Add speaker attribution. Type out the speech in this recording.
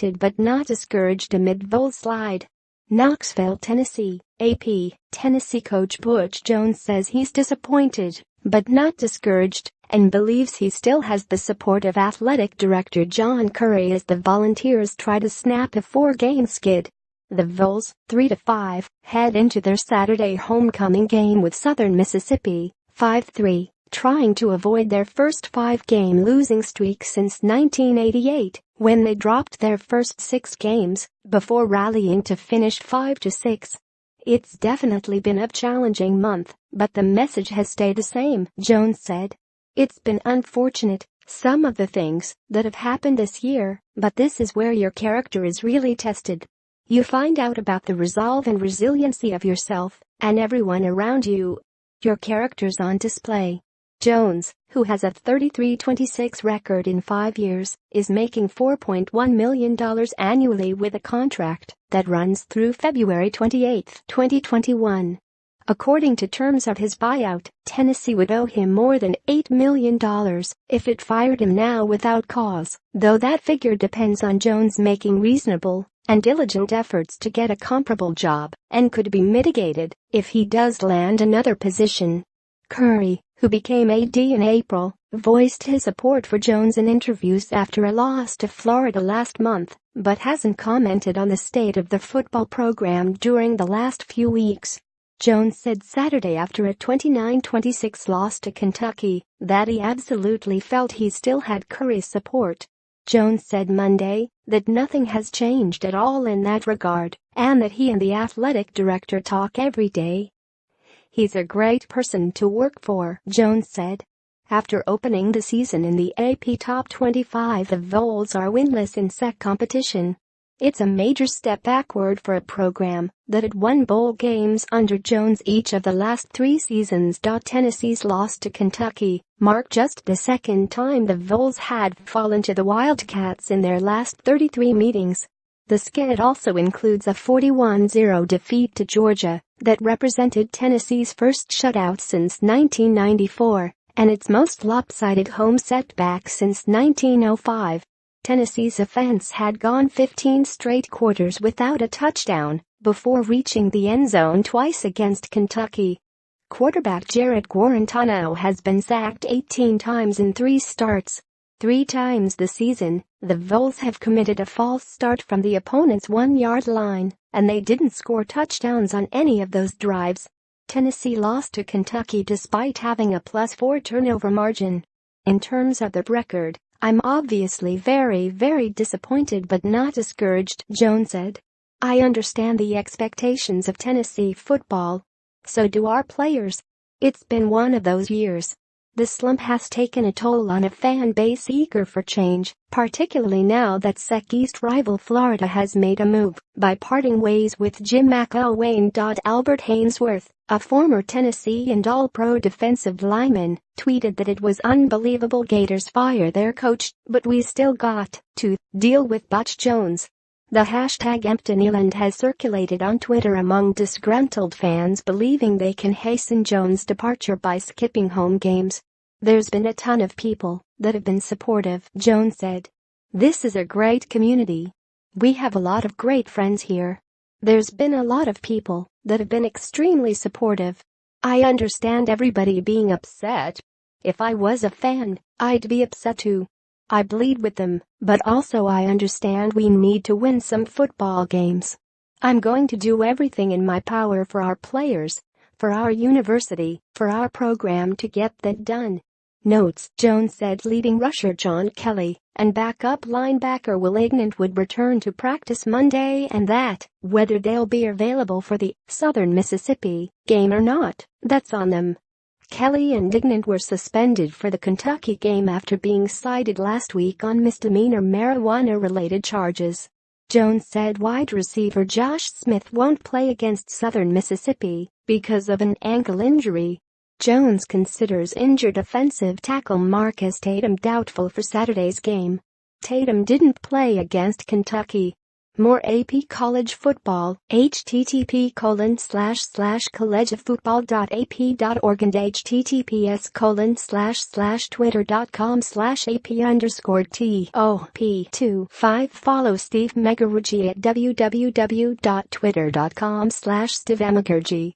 Speaker 1: disappointed but not discouraged amid Vols slide. Knoxville, Tennessee, AP. Tennessee coach Butch Jones says he's disappointed but not discouraged and believes he still has the support of athletic director John Currie as the Volunteers try to snap a 4-game skid. The Vols, 3-5, head into their Saturday homecoming game with Southern Mississippi, 5-3, trying to avoid their first 5-game losing streak since 1988, when they dropped their first 6 games, before rallying to finish 5-6. It's definitely been a challenging month, but the message has stayed the same, Jones said. It's been unfortunate, some of the things that have happened this year, but this is where your character is really tested. You find out about the resolve and resiliency of yourself and everyone around you. Your character's on display. Jones, who has a 33-26 record in 5 years, is making $4.1 million annually with a contract that runs through February 28, 2021. According to terms of his buyout, Tennessee would owe him more than $8 million if it fired him now without cause, though that figure depends on Jones making reasonable and diligent efforts to get a comparable job and could be mitigated if he does land another position. Currie, who became AD in April, voiced his support for Jones in interviews after a loss to Florida last month, but hasn't commented on the state of the football program during the last few weeks. Jones said Saturday after a 29-26 loss to Kentucky that he absolutely felt he still had Currie's support. Jones said Monday that nothing has changed at all in that regard and that he and the athletic director talk every day. He's a great person to work for, Jones said. After opening the season in the AP Top 25, the Vols are winless in SEC competition. It's a major step backward for a program that had won bowl games under Jones each of the last 3 seasons. Tennessee's loss to Kentucky marked just the second time the Vols had fallen to the Wildcats in their last 33 meetings. The skid also includes a 41-0 defeat to Georgia that represented Tennessee's first shutout since 1994 and its most lopsided home setback since 1905. Tennessee's offense had gone 15 straight quarters without a touchdown before reaching the end zone twice against Kentucky. Quarterback Jarrett Guarantano has been sacked 18 times in 3 starts. 3 times this season, the Vols have committed a false start from the opponent's 1-yard line, and they didn't score touchdowns on any of those drives. Tennessee lost to Kentucky despite having a +4 turnover margin. In terms of the record, I'm obviously very disappointed but not discouraged, Jones said. I understand the expectations of Tennessee football. So do our players. It's been one of those years. The slump has taken a toll on a fan base eager for change, particularly now that SEC East rival Florida has made a move by parting ways with Jim McElwain. Albert Haynesworth, a former Tennessee and All-Pro defensive lineman, tweeted that it was unbelievable Gators fire their coach, but we still got to deal with Butch Jones. The hashtag #EmptyNeyland has circulated on Twitter among disgruntled fans believing they can hasten Jones' departure by skipping home games. There's been a ton of people that have been supportive, Jones said. This is a great community. We have a lot of great friends here. There's been a lot of people that have been extremely supportive. I understand everybody being upset. If I was a fan, I'd be upset too. I bleed with them, but also I understand we need to win some football games. I'm going to do everything in my power for our players, for our university, for our program to get that done. Notes, Jones said leading rusher John Currie and backup linebacker Will Ignant would return to practice Monday and that, whether they'll be available for the Southern Mississippi game or not, that's on them. Currie and Ignant were suspended for the Kentucky game after being cited last week on misdemeanor marijuana-related charges. Jones said wide receiver Josh Smith won't play against Southern Mississippi because of an ankle injury. Jones considers injured offensive tackle Marcus Tatum doubtful for Saturday's game. Tatum didn't play against Kentucky. More AP college football, http://collegeoffootball.ap.org and https://AP_TOP25. Follow Steve Megaruggi at www.twitter.com/SteveMegaruggi.